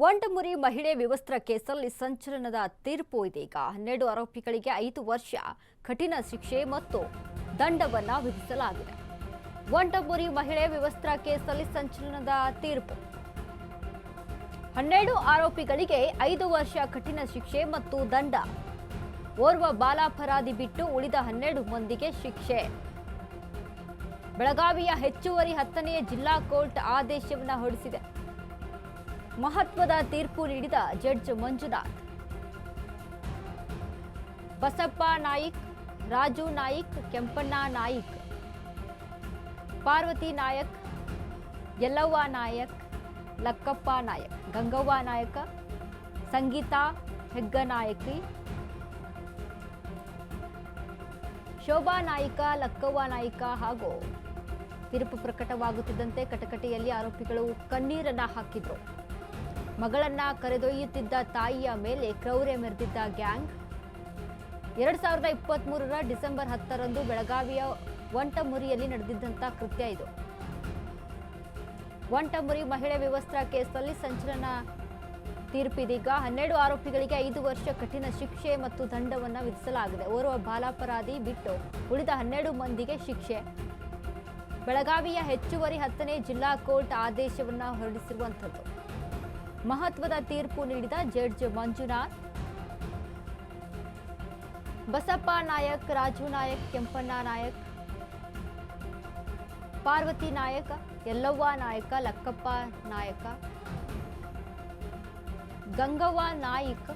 ವಂಟಮುರಿ ಮಹಿಳೆ ವಿವಸ್ತ್ರ ಕೇಸಲ್ಲಿ ಸಂಚಲನದ ತೀರ್ಪು ಇದೀಗ 12 ಆರೋಪಿಗಳಿಗೆ 5 ವರ್ಷ ಕಠಿಣ ಶಿಕ್ಷೆ ಮತ್ತು ದಂಡವನ್ನ ವಿಧಿಸಲಾಗಿದೆ. ವಂಟಮುರಿ ಮಹಿಳೆ ವಿವಸ್ತ್ರ ಕೇಸಲ್ಲಿ ಸಂಚಲನದ ತೀರ್ಪು 12 ಆರೋಪಿಗಳಿಗೆ 5 ವರ್ಷ ಕಠಿಣ ಶಿಕ್ಷೆ ಮತ್ತು ದಂಡ. ಓರ್ವ ಬಾಲಾಪರಾಧಿ ಬಿಟ್ಟು ಉಳಿದ 12 ಮಂದಿಗೆ ಶಿಕ್ಷೆ. ಬೆಳಗಾವಿಯ ಹೆಚ್ಚುವರಿ 10ನೇ ಜಿಲ್ಲಾ ಕೋರ್ಟ್ ಆದೇಶವನ್ನು ಹೊರಡಿಸಿದೆ. ಮಹತ್ವದ ತೀರ್ಪು ನೀಡಿದ ಜಡ್ಜ್ ಮಂಜುನಾಥ್. ಬಸಪ್ಪ ನಾಯ್ಕ್, ರಾಜು ನಾಯ್ಕ್, ಕೆಂಪಣ್ಣ ನಾಯ್ಕ್, ಪಾರ್ವತಿ ನಾಯಕ್, ಯಲ್ಲವ್ವ ನಾಯಕ್, ಲಕ್ಕಪ್ಪ ನಾಯಕ್, ಗಂಗವ್ವ ನಾಯಕ, ಸಂಗೀತಾ ಹೆಗ್ಗನಾಯಕಿ, ಶೋಭಾ ನಾಯ್ಕ, ಲಕ್ಕವ್ವ ನಾಯ್ಕ ಹಾಗೂ ತೀರ್ಪು ಪ್ರಕಟವಾಗುತ್ತಿದ್ದಂತೆ ಕಟಕಟೆಯಲ್ಲಿ ಆರೋಪಿಗಳು ಕಣ್ಣೀರನ್ನ ಹಾಕಿದ್ರು. ಮಗಳನ್ನ ಕರೆದೊಯ್ಯುತ್ತಿದ್ದ ತಾಯಿಯ ಮೇಲೆ ಕ್ರೌರ್ಯ ಮೆರೆದಿದ್ದ ಗ್ಯಾಂಗ್. 2023ರ ಡಿಸೆಂಬರ್ 10ರಂದು ಬೆಳಗಾವಿಯ ವಂಟಮುರಿಯಲ್ಲಿ ನಡೆದಿದ್ದಂಥ ಕೃತ್ಯ ಇದು. ವಂಟಮುರಿ ಮಹಿಳೆ ವಿವಸ್ತ್ರ ಕೇಸಲ್ಲಿ ಸಂಚಲನ ತೀರ್ಪಿದೀಗ 12 ಆರೋಪಿಗಳಿಗೆ 5 ವರ್ಷ ಕಠಿಣ ಶಿಕ್ಷೆ ಮತ್ತು ದಂಡವನ್ನು ವಿಧಿಸಲಾಗಿದೆ. ಓರ್ವ ಬಾಲಾಪರಾಧಿ ಬಿಟ್ಟು ಉಳಿದ 12 ಮಂದಿಗೆ ಶಿಕ್ಷೆ. ಬೆಳಗಾವಿಯ ಹೆಚ್ಚುವರಿ 10ನೇ ಜಿಲ್ಲಾ ಕೋರ್ಟ್ ಆದೇಶವನ್ನು ಹೊರಡಿಸಿರುವಂಥದ್ದು. ಮಹತ್ವದ ತೀರ್ಪು ನೀಡಿದ ಜಡ್ಜ್ ಮಂಜುನಾಥ್. ಬಸಪ್ಪ ನಾಯಕ್, ರಾಜು ನಾಯಕ್, ಕೆಂಪಣ್ಣ ನಾಯಕ್, ಪಾರ್ವತಿ ನಾಯಕ, ಯಲ್ಲವ್ವ ನಾಯಕ, ಲಕ್ಕಪ್ಪ ನಾಯಕ, ಗಂಗವ್ವ ನಾಯ್ಕ್,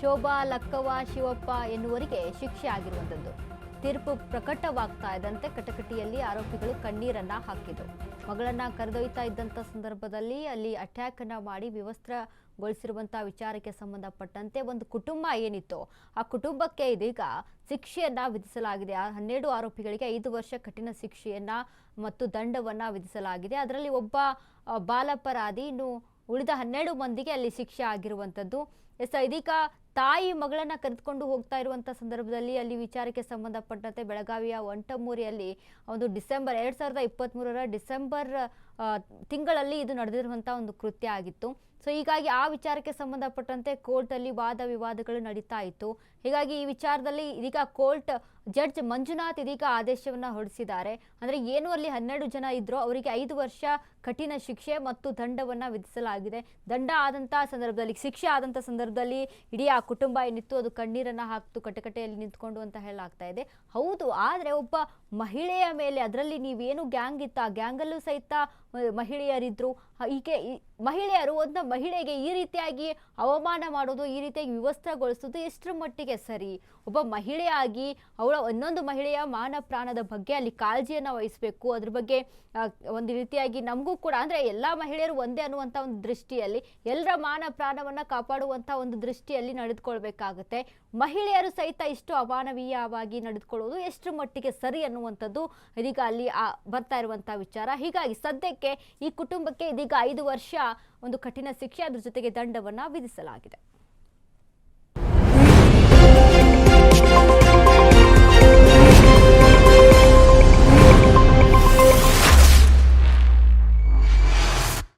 ಶೋಭಾ, ಲಕ್ಕವ್ವ, ಶಿವಪ್ಪ ಎನ್ನುವರಿಗೆ ಶಿಕ್ಷೆ ಆಗಿರುವಂಥದ್ದು. ತೀರ್ಪು ಪ್ರಕಟವಾಗ್ತಾ ಇದ್ದಂತೆ ಕಟಕಟೆಯಲ್ಲಿ ಆರೋಪಿಗಳು ಕಣ್ಣೀರನ್ನ ಹಾಕಿದರು. ಮಗಳನ್ನ ಕರೆದೊಯ್ತಾ ಇದ್ದಂಥ ಸಂದರ್ಭದಲ್ಲಿ ಅಲ್ಲಿ ಅಟ್ಯಾಕ್ ಅನ್ನ ಮಾಡಿ ವಿವಸ್ತ್ರಗೊಳಿಸಿರುವಂತಹ ವಿಚಾರಕ್ಕೆ ಸಂಬಂಧಪಟ್ಟಂತೆ ಒಂದು ಕುಟುಂಬ ಏನಿತ್ತು ಆ ಕುಟುಂಬಕ್ಕೆ ಇದೀಗ ಶಿಕ್ಷೆಯನ್ನ ವಿಧಿಸಲಾಗಿದೆ. 12 ಆರೋಪಿಗಳಿಗೆ 5 ವರ್ಷ ಕಠಿಣ ಶಿಕ್ಷೆಯನ್ನ ಮತ್ತು ದಂಡವನ್ನ ವಿಧಿಸಲಾಗಿದೆ. ಅದರಲ್ಲಿ ಒಬ್ಬ ಬಾಲಾಪರಾಧಿ, ಇನ್ನು ಉಳಿದ 12 ಮಂದಿಗೆ ಅಲ್ಲಿ ಶಿಕ್ಷೆ ಆಗಿರುವಂಥದ್ದು. ಇದೀಗ ತಾಯಿ ಮಗಳನ್ನ ಕರೆದುಕೊಂಡು ಹೋಗ್ತಾ ಇರುವಂಥ ಸಂದರ್ಭದಲ್ಲಿ ಅಲ್ಲಿ ವಿಚಾರಕ್ಕೆ ಸಂಬಂಧಪಟ್ಟಂತೆ ಬೆಳಗಾವಿಯ ವಂಟಮುರಿಯಲ್ಲಿ ಒಂದು 2023ರ ಡಿಸೆಂಬರ್ ತಿಂಗಳಲ್ಲಿ ಇದು ನಡೆದಿರುವಂಥ ಒಂದು ಕೃತ್ಯ ಆಗಿತ್ತು. ಸೊ ಹೀಗಾಗಿ ಆ ವಿಚಾರಕ್ಕೆ ಸಂಬಂಧಪಟ್ಟಂತೆ ಕೋರ್ಟಲ್ಲಿ ವಾದ ವಿವಾದಗಳು ನಡೀತಾ ಇತ್ತು. ಹೀಗಾಗಿ ಈ ವಿಚಾರದಲ್ಲಿ ಇದೀಗ ಕೋರ್ಟ್ ಜಡ್ಜ್ ಮಂಜುನಾಥ್ ಇದೀಗ ಆದೇಶವನ್ನು ಹೊರಡಿಸಿದ್ದಾರೆ. ಅಂದರೆ ಏನು ಅಲ್ಲಿ 12 ಜನ ಇದ್ರೋ ಅವರಿಗೆ 5 ವರ್ಷ ಕಠಿಣ ಶಿಕ್ಷೆ ಮತ್ತು ದಂಡವನ್ನು ವಿಧಿಸಲಾಗಿದೆ. ದಂಡ ಆದಂಥ ಸಂದರ್ಭದಲ್ಲಿ, ಶಿಕ್ಷೆ ಆದಂಥ ಸಂದರ್ಭದಲ್ಲಿ ಇಡೀ ಆ ಕುಟುಂಬ ಏನಿತ್ತು ಅದು ಕಣ್ಣೀರನ್ನು ಹಾಕ್ತು ಕಟಕಟೆಯಲ್ಲಿ ನಿಂತ್ಕೊಂಡು ಅಂತ ಹೇಳಲಾಗ್ತಾ ಇದೆ. ಹೌದು, ಆದರೆ ಒಬ್ಬ ಮಹಿಳೆಯ ಮೇಲೆ, ಅದರಲ್ಲಿ ನೀವೇನು ಗ್ಯಾಂಗ್ ಇತ್ತ, ಆ ಗ್ಯಾಂಗಲ್ಲೂ ಸಹಿತ ಮಹಿಳೆಯರಿದ್ರು. ಹೀಗೆ ಮಹಿಳೆಯರು ಒಂದು ಮಹಿಳೆಗೆ ಈ ರೀತಿಯಾಗಿ ಅವಮಾನ ಮಾಡೋದು, ಈ ರೀತಿಯಾಗಿ ವಿವಸ್ತ್ರಗೊಳಿಸೋದು ಎಷ್ಟರ ಮಟ್ಟಿಗೆ ಸರಿ? ಒಬ್ಬ ಮಹಿಳೆಯಾಗಿ ಅವಳ ಇನ್ನೊಂದು ಮಹಿಳೆಯ ಮಾನ ಪ್ರಾಣದ ಬಗ್ಗೆ ಅಲ್ಲಿ ಕಾಳಜಿಯನ್ನು ವಹಿಸಬೇಕು. ಅದ್ರ ಬಗ್ಗೆ ಒಂದು ರೀತಿಯಾಗಿ ನಮಗೂ ಕೂಡ, ಅಂದರೆ ಎಲ್ಲ ಮಹಿಳೆಯರು ಒಂದೇ ಅನ್ನುವಂಥ ಒಂದು ದೃಷ್ಟಿಯಲ್ಲಿ, ಎಲ್ಲರ ಮಾನ ಪ್ರಾಣವನ್ನು ಕಾಪಾಡುವಂಥ ಒಂದು ದೃಷ್ಟಿಯಲ್ಲಿ ನಡೆದುಕೊಳ್ಬೇಕಾಗತ್ತೆ. ಮಹಿಳೆಯರು ಸಹಿತ ಇಷ್ಟು ಅಮಾನವೀಯವಾಗಿ ನಡೆದುಕೊಳ್ಳೋದು ಎಷ್ಟರ ಮಟ್ಟಿಗೆ ಸರಿ ಅನ್ನುವಂಥದ್ದು ಇದೀಗ ಅಲ್ಲಿ ಬರ್ತಾ ಇರುವಂಥ ವಿಚಾರ. ಹೀಗಾಗಿ ಸದ್ಯಕ್ಕೆ ಈ ಕುಟುಂಬಕ್ಕೆ ಇದೀಗ 5 ವರ್ಷ ಒಂದು ಕಠಿಣ ಶಿಕ್ಷೆ, ಅದ್ರ ಜೊತೆಗೆ ದಂಡವನ್ನು ವಿಧಿಸಲಾಗಿದೆ.